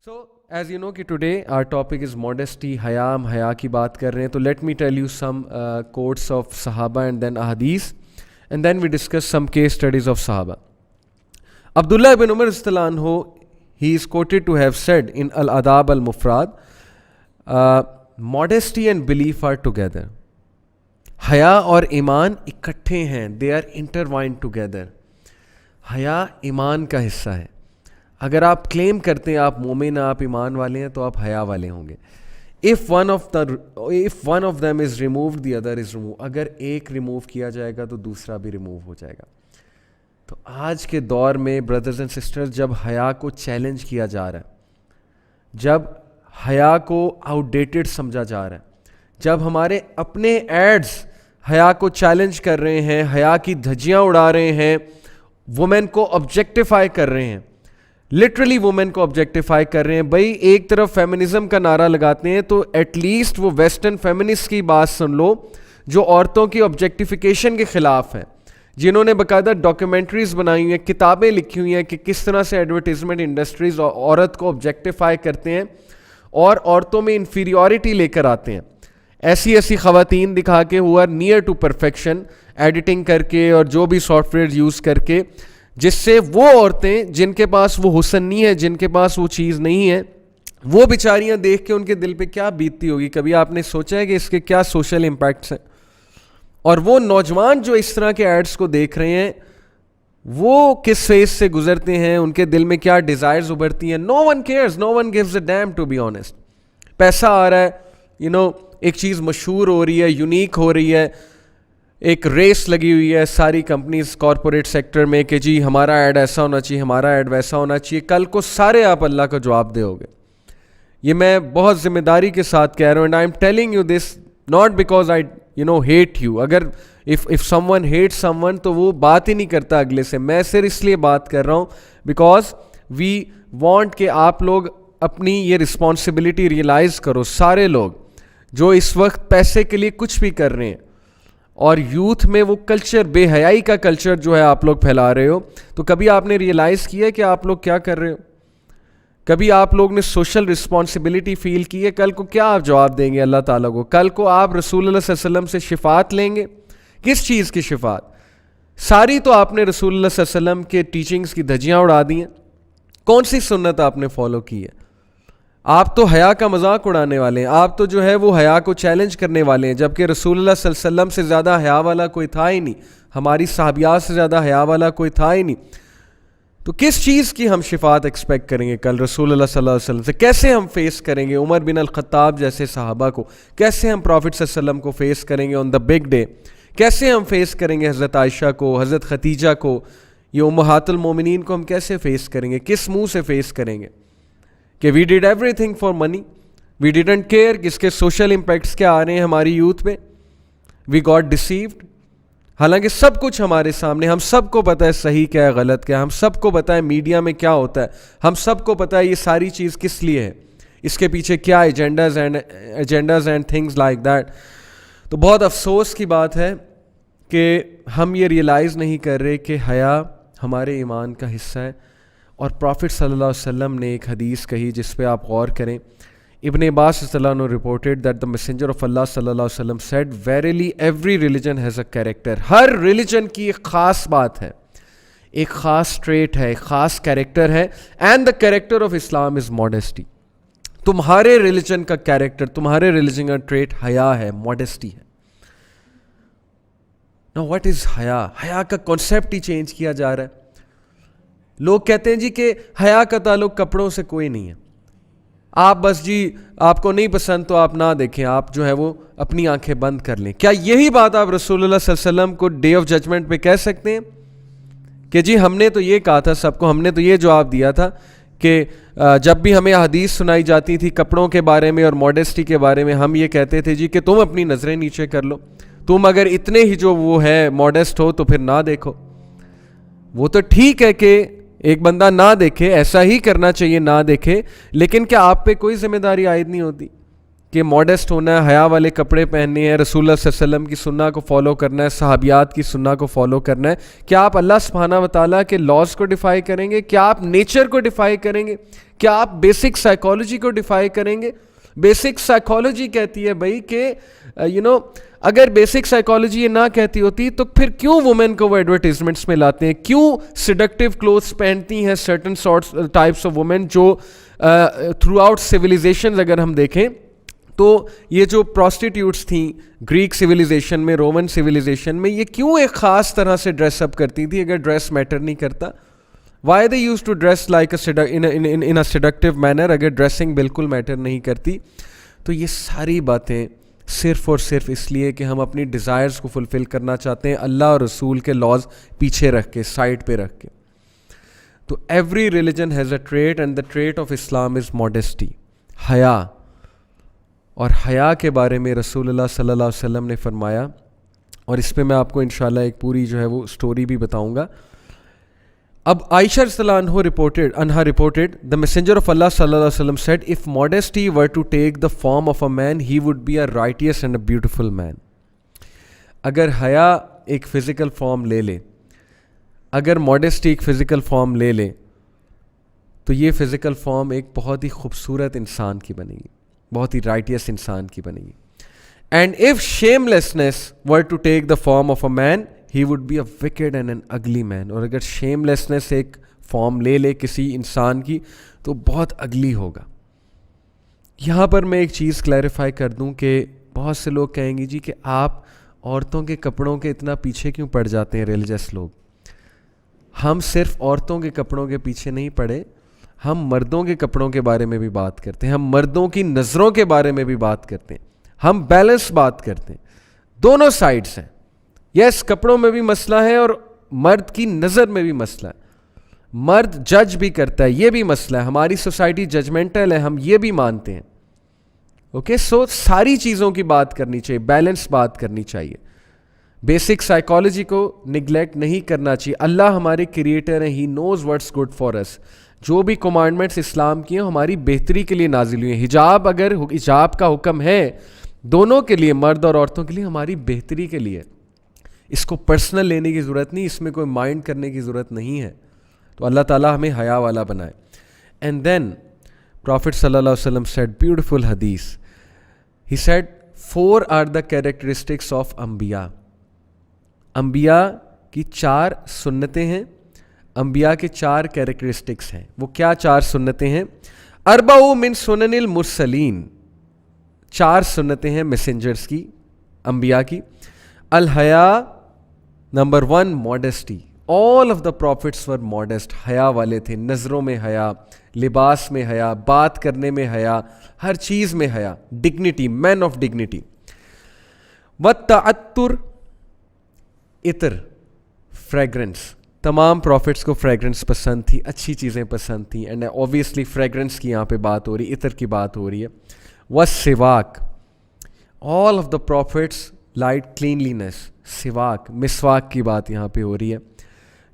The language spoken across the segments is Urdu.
So, as you know کہ today our topic is modesty, حیا. ہم حیا کی بات کر رہے ہیں. تو let me tell you some quotes of صحابہ and then ahadith and then we discuss some case studies of صحابہ. Abdullah ibn Umar رضی اللہ عنہ, he is quoted to have said in Al-Adab al-Mufrad, modesty and belief are together. حیا اور ایمان اکٹھے ہیں, they are intertwined together. حیا ایمان کا حصہ ہے. اگر آپ کلیم کرتے ہیں آپ مومن ہیں, آپ ایمان والے ہیں, تو آپ حیا والے ہوں گے. if one of them is removed the other is removed. اگر ایک ریموو کیا جائے گا تو دوسرا بھی ریموو ہو جائے گا. تو آج کے دور میں بردرز اینڈ سسٹرز, جب حیا کو چیلنج کیا جا رہا ہے, جب حیا کو آؤٹ ڈیٹڈ سمجھا جا رہا ہے, جب ہمارے اپنے ایڈز حیا کو چیلنج کر رہے ہیں, حیا کی دھجیاں اڑا رہے ہیں, وومن کو آبجیکٹیفائی کر رہے ہیں, لٹرلی وومن کو آبجیکٹیفائی کر رہے ہیں. بھائی ایک طرف فیمنزم کا نعرہ لگاتے ہیں تو ایٹ لیسٹ وہ ویسٹرن فیمنسٹ کی بات سن لو جو عورتوں کی آبجیکٹیفیکیشن کے خلاف ہیں, جنہوں نے باقاعدہ ڈاکیومنٹریز بنائی ہوئی ہیں, کتابیں لکھی ہوئی ہیں کہ کس طرح سے ایڈورٹیزمنٹ انڈسٹریز عورت کو آبجیکٹیفائی کرتے ہیں اور عورتوں میں انفیریورٹی لے کر آتے ہیں. ایسی خواتین دکھا کے who are near to perfection, editing کر کے اور جو بھی سافٹ ویئر یوز کر کے, جس سے وہ عورتیں جن کے پاس وہ حسن نہیں ہے, جن کے پاس وہ چیز نہیں ہے, وہ بیچاریاں دیکھ کے ان کے دل پہ کیا بیتتی ہوگی. کبھی آپ نے سوچا ہے کہ اس کے کیا سوشل امپیکٹس ہیں؟ اور وہ نوجوان جو اس طرح کے ایڈس کو دیکھ رہے ہیں, وہ کس فیز سے گزرتے ہیں, ان کے دل میں کیا ڈیزائرز ابھرتی ہیں. No one cares, no one gives a damn to be honest. پیسہ آ رہا ہے, ایک چیز مشہور ہو رہی ہے, یونیک ہو رہی ہے, ایک ریس لگی ہوئی ہے ساری کمپنیز کارپوریٹ سیکٹر میں کہ جی ہمارا ایڈ ایسا ہونا چاہیے, ہمارا ایڈ ویسا ہونا چاہیے. کل کو سارے آپ اللہ کا جواب دے ہوگے. یہ میں بہت ذمہ داری کے ساتھ کہہ رہا ہوں, and I am telling you this not because I hate you. اگر if someone hates someone تو وہ بات ہی نہیں کرتا اگلے سے. میں صرف اس لیے بات کر رہا ہوں بیکاز وی وانٹ کہ آپ لوگ اپنی یہ رسپانسبلٹی ریئلائز کرو. سارے لوگ جو اس وقت پیسے کے لیے کچھ بھی کر رہے ہیں اور یوتھ میں وہ کلچر, بے حیائی کا کلچر جو ہے آپ لوگ پھیلا رہے ہو, تو کبھی آپ نے ریئلائز کیا ہے کہ آپ لوگ کیا کر رہے ہو؟ کبھی آپ لوگ نے سوشل رسپانسبلٹی فیل کی ہے؟ کل کو کیا آپ جواب دیں گے اللہ تعالیٰ کو؟ کل کو آپ رسول اللہ صلی اللہ علیہ وسلم سے شفاعت لیں گے. کس چیز کی شفاعت؟ ساری تو آپ نے رسول اللہ صلی اللہ علیہ وسلم کے ٹیچنگز کی دھجیاں اڑا دی ہیں. کون سی سنت آپ نے فالو کی ہے؟ آپ تو حیا کا مذاق اڑانے والے ہیں, آپ تو جو ہے وہ حیا کو چیلنج کرنے والے ہیں, جبکہ رسول اللہ صلی اللہ علیہ وسلم سے زیادہ حیا والا کوئی تھا ہی نہیں, ہماری صحابیات سے زیادہ حیا والا کوئی تھا ہی نہیں. تو کس چیز کی ہم شفاعت ایکسپیکٹ کریں گے کل رسول اللہ صلی اللہ علیہ وسلم سے؟ کیسے ہم فیس کریں گے عمر بن الخطاب جیسے صحابہ کو؟ کیسے ہم پروفٹ صلی اللہ علیہ وسلم کو فیس کریں گے آن دا بگ ڈے؟ کیسے ہم فیس کریں گے حضرت عائشہ کو, حضرت ختیجہ کو, یہ امہات المومنین کو ہم کیسے فیس کریں گے؟ کس منہ سے فیس کریں گے کہ we did everything for money, we didn't care کہ اس کے سوشل امپیکٹس کیا آ رہے ہیں ہماری یوتھ پہ, وی گاٹ ڈیسیوڈ. حالانکہ سب کچھ ہمارے سامنے, ہم سب کو پتہ ہے صحیح کیا ہے غلط کیا ہے, ہم سب کو پتہ ہے میڈیا میں کیا ہوتا ہے, ہم سب کو پتہ ہے یہ ساری چیز کس لیے ہے, اس کے پیچھے کیا agendas and things like that. تو بہت افسوس کی بات ہے کہ ہم یہ ریئلائز نہیں کر رہے کہ حیا ہمارے ایمان کا حصہ ہے. اور پروفٹ صلی اللہ علیہ وسلم نے ایک حدیث کہی جس پہ آپ غور کریں. ابن عباس صلی اللہ عنہ reported that the messenger of Allah صلی اللہ علیہ وسلم said verily every religion has a character. Hare religion کی ایک خاص بات ہے, ایک خاص ٹریٹ ہے, ایک خاص کیریکٹر ہے, and the character of Islam is modesty. تمہارے ریلیجن کا کیریکٹر, تمہارے ریلیجن کا ٹریٹ حیا ہے, ماڈیسٹی ہے. Now what is حیا؟ حیا کا کانسیپٹ ہی چینج کیا جا رہا ہے. لوگ کہتے ہیں جی کہ حیا کا تعلق کپڑوں سے کوئی نہیں ہے, آپ بس جی آپ کو نہیں پسند تو آپ نہ دیکھیں, آپ جو ہے وہ اپنی آنکھیں بند کر لیں. کیا یہی بات آپ رسول اللہ صلی اللہ علیہ وسلم کو ڈے آف ججمنٹ پہ کہہ سکتے ہیں کہ جی ہم نے تو یہ کہا تھا سب کو, ہم نے تو یہ جواب دیا تھا کہ جب بھی ہمیں حدیث سنائی جاتی تھی کپڑوں کے بارے میں اور ماڈیسٹی کے بارے میں, ہم یہ کہتے تھے جی کہ تم اپنی نظریں نیچے کر لو, تم اگر اتنے ہی جو وہ ہے ماڈیسٹ ہو تو پھر نہ دیکھو. وہ تو ٹھیک ہے کہ ایک بندہ نہ دیکھے, ایسا ہی کرنا چاہیے نہ دیکھے, لیکن کیا آپ پہ کوئی ذمہ داری عائد نہیں ہوتی کہ ماڈسٹ ہونا ہے, حیا والے کپڑے پہننے ہیں, رسول اللہ صلی اللہ علیہ وسلم کی سنت کو فالو کرنا ہے, صحابیات کی سنت کو فالو کرنا ہے, کیا آپ اللہ سبحانہ و تعالیٰ کے لاز کو ڈیفائی کریں گے؟ کیا آپ نیچر کو ڈیفائی کریں گے؟ کیا آپ بیسک سائیکالوجی کو ڈیفائی کریں گے؟ بیسک سائیکالوجی کہتی ہے بھائی کہ اگر بیسک سائیکالوجی یہ نہ کہتی ہوتی تو پھر کیوں وومن کو وہ ایڈورٹیزمنٹس میں لاتے ہیں؟ کیوں سیڈکٹیو کلوتھس پہنتی ہیں certain sorts types of women جو تھرو آؤٹ سویلائزیشنز اگر ہم دیکھیں تو یہ جو پروسٹیٹیوٹس تھیں گریک سویلائزیشن میں, رومن سویلائزیشن میں, یہ کیوں ایک خاص طرح سے ڈریس اپ کرتی تھی اگر ڈریس میٹر نہیں کرتا؟ Why they used to dress like in a seductive manner اگر ڈریسنگ بالکل میٹر نہیں کرتی؟ تو یہ ساری باتیں صرف اور صرف اس لیے کہ ہم اپنی ڈیزائرز کو فلفل کرنا چاہتے ہیں, اللہ اور رسول کے لاز پیچھے رکھ کے, سائڈ پہ رکھ کے. تو every religion has a trait and the trait of Islam is modesty, حیا. اور حیا کے بارے میں رسول اللہ صلی اللہ علیہ وسلم نے فرمایا, اور اس پہ میں آپ کو انشاءاللہ ایک پوری جو ہے وہ سٹوری بھی بتاؤں گا. اب عائشہ رضی اللہ عنہا reported the messenger of Allah صلی اللہ علیہ وسلم said if modesty were to take the form of a man he would be a righteous and a beautiful man. اگر حیا ایک فزیکل فارم لے لے, اگر ماڈیسٹی ایک فزیکل فارم لے لے تو یہ فزیکل فارم ایک بہت ہی خوبصورت انسان کی بنے گی, بہت ہی رائٹیس انسان کی بنے گی. And if shamelessness were to take the form of a man he would be a wicked and an ugly man. اور اگر shamelessness ایک فارم لے لے کسی انسان کی تو بہت اگلی ہوگا. یہاں پر میں ایک چیز کلیریفائی کر دوں کہ بہت سے لوگ کہیں گے جی کہ آپ عورتوں کے کپڑوں کے اتنا پیچھے کیوں پڑ جاتے ہیں ریلیجس لوگ؟ ہم صرف عورتوں کے کپڑوں کے پیچھے نہیں پڑے, ہم مردوں کے کپڑوں کے بارے میں بھی بات کرتے ہیں, ہم مردوں کی نظروں کے بارے میں بھی بات کرتے ہیں, ہم بیلنس بات کرتے ہیں, دونوں سائڈس ہیں. یس, کپڑوں میں بھی مسئلہ ہے اور مرد کی نظر میں بھی مسئلہ ہے, مرد جج بھی کرتا ہے, یہ بھی مسئلہ ہے. ہماری سوسائٹی ججمنٹل ہے, ہم یہ بھی مانتے ہیں. اوکے, سو ساری چیزوں کی بات کرنی چاہیے, بیلنس بات کرنی چاہیے. بیسک سائیکالوجی کو نگلیکٹ نہیں کرنا چاہیے. اللہ ہمارے کریٹر ہیں, ہی نوز واٹس گڈ فار اس. جو بھی کمانڈمنٹس اسلام کی ہیں ہماری بہتری کے لیے نازل ہوئی ہیں. حجاب, اگر حجاب کا حکم ہے دونوں کے لیے, مرد اور عورتوں کے لیے, ہماری بہتری کے لیے. اس کو پرسنل لینے کی ضرورت نہیں, اس میں کوئی مائنڈ کرنے کی ضرورت نہیں ہے. تو اللہ تعالیٰ ہمیں حیا والا بنائے. اینڈ دین پرافٹ صلی اللہ علیہ وسلم said, beautiful حدیث, he said 4 are the characteristics of انبیاء. انبیاء کی 4 سنتیں ہیں, انبیاء کے 4 کیریکٹرسٹکس ہیں. وہ کیا 4 سنتیں ہیں؟ 4 من سنن المرسلین, 4 سنتیں ہیں میسنجرز کی, انبیاء کی. الحیا, نمبر 1 modesty. All of the prophets were modest, حیا والے تھے. نظروں میں حیا, لباس میں حیا, بات کرنے میں حیا, ہر چیز میں حیا. Dignity, man of dignity. والتعطر, عطر, فریگرنس. تمام پروفٹس کو فریگرنس پسند تھی, اچھی چیزیں پسند تھیں. اینڈ اوبیسلی فریگرنس کی یہاں پہ بات ہو رہی, عطر کی بات ہو رہی ہے. والسواک, all of the prophets liked cleanliness. سواک, مسواک کی بات یہاں پہ ہو رہی ہے,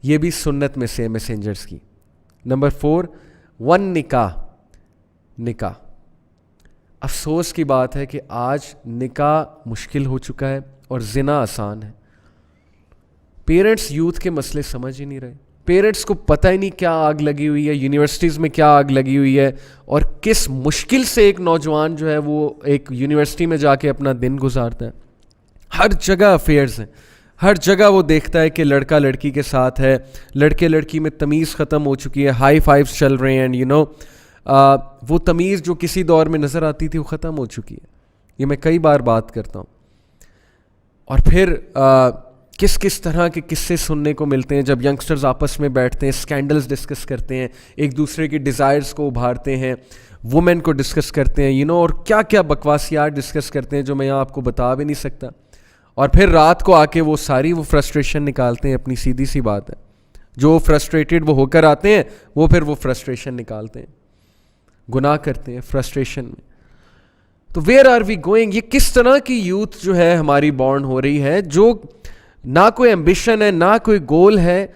یہ بھی سنت میں سے میسنجرز کی. نمبر 4 والنکاح, نکاح. افسوس کی بات ہے کہ آج نکاح مشکل ہو چکا ہے اور زنا آسان ہے. پیرنٹس یوتھ کے مسئلے سمجھ ہی نہیں رہے. پیرنٹس کو پتہ ہی نہیں کیا آگ لگی ہوئی ہے, یونیورسٹیز میں کیا آگ لگی ہوئی ہے, اور کس مشکل سے ایک نوجوان جو ہے وہ ایک یونیورسٹی میں جا کے اپنا دن گزارتا ہے. ہر جگہ افیئرز ہیں, ہر جگہ وہ دیکھتا ہے کہ لڑکا لڑکی کے ساتھ ہے, لڑکے لڑکی میں تمیز ختم ہو چکی ہے, ہائی فائیوز چل رہے ہیں. اینڈ وہ تمیز جو کسی دور میں نظر آتی تھی وہ ختم ہو چکی ہے. یہ میں کئی بار بات کرتا ہوں. اور پھر کس کس طرح کے قصے سننے کو ملتے ہیں جب ینگسٹرز آپس میں بیٹھتے ہیں, اسکینڈلز ڈسکس کرتے ہیں, ایک دوسرے کی ڈیزائرز کو ابھارتے ہیں, وومن کو ڈسکس کرتے ہیں, اور کیا کیا بکواسیات ڈسکس کرتے ہیں جو میں یہاں آپ کو بتا بھی نہیں سکتا. اور پھر رات کو آ کے وہ فرسٹریشن نکالتے ہیں اپنی. سیدھی سی بات ہے, جو فرسٹریٹڈ وہ ہو کر آتے ہیں وہ پھر وہ فرسٹریشن نکالتے ہیں, گناہ کرتے ہیں فرسٹریشن میں. تو ویئر آر وی گوئنگ؟ یہ کس طرح کی یوتھ جو ہے ہماری بورن ہو رہی ہے, جو نہ کوئی ایمبیشن ہے, نہ کوئی گول ہے,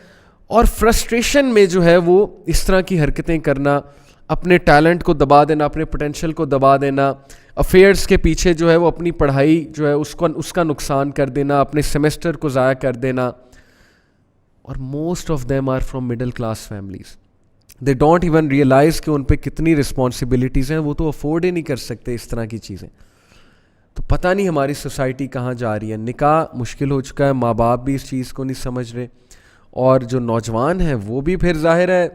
اور فرسٹریشن میں جو ہے وہ اس طرح کی حرکتیں کرنا. اپنے ٹیلنٹ کو دبا دینا, اپنے پوٹینشیل کو دبا دینا, افیئرس کے پیچھے جو ہے وہ اپنی پڑھائی جو ہے اس کا نقصان کر دینا, اپنے سیمسٹر کو ضائع کر دینا. اور most of them are from middle class families. They don't even realise کہ ان پہ کتنی رسپانسبلٹیز ہیں, وہ تو افورڈ ہی نہیں کر سکتے اس طرح کی چیزیں. تو پتہ نہیں ہماری سوسائٹی کہاں جا رہی ہے. نکاح مشکل ہو چکا ہے, ماں باپ بھی اس چیز کو نہیں سمجھ رہے, اور جو نوجوان ہیں وہ بھی پھر ظاہر ہے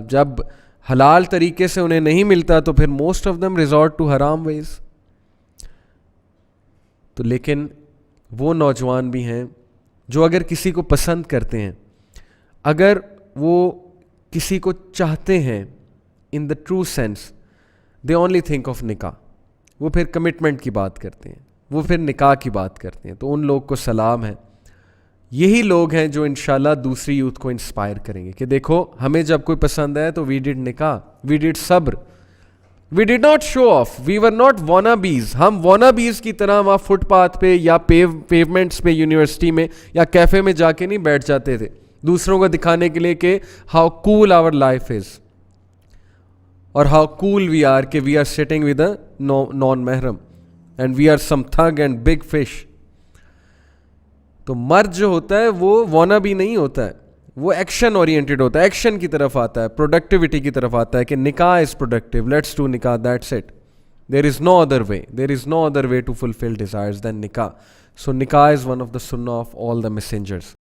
جب حلال طریقے سے انہیں نہیں ملتا تو پھر most of them resort to حرام ویز. تو لیکن وہ نوجوان بھی ہیں جو اگر کسی کو پسند کرتے ہیں, اگر وہ کسی کو چاہتے ہیں in the true sense, they only think of نکاح. وہ پھر کمٹمنٹ کی بات کرتے ہیں, وہ پھر نکاح کی بات کرتے ہیں. تو ان لوگ کو سلام ہے. یہی لوگ ہیں جو انشاءاللہ دوسری یوتھ کو انسپائر کریں گے کہ دیکھو ہمیں جب کوئی پسند ہے تو وی ڈڈ نکاح, وی ڈڈ صبر, we did not show off, we were not wannabes. ہم وانا بیز کی طرح وہاں فٹ پاتھ پہ یا پیومنٹس پہ یونیورسٹی میں یا کیفے میں جا کے نہیں بیٹھ جاتے تھے دوسروں کو دکھانے کے لیے کہ how cool our life is اور ہاؤ کول وی آر, کہ we are sitting with a non محرم and we are some thug and big fish. تو مرد جو ہوتا ہے وہ وانا بھی نہیں ہوتا ہے, وہ ایکشن اورینٹڈ ہوتا ہے, ایکشن کی طرف آتا ہے, پروڈکٹیوٹی کی طرف آتا ہے کہ نکاح از پروڈکٹیو, لیٹس ڈو نکاح, that's it. There is no other way, there is no other way to fulfil desires then نکاح. سو نکاح از ون آف دا سنہ آف آل دا میسنجرز.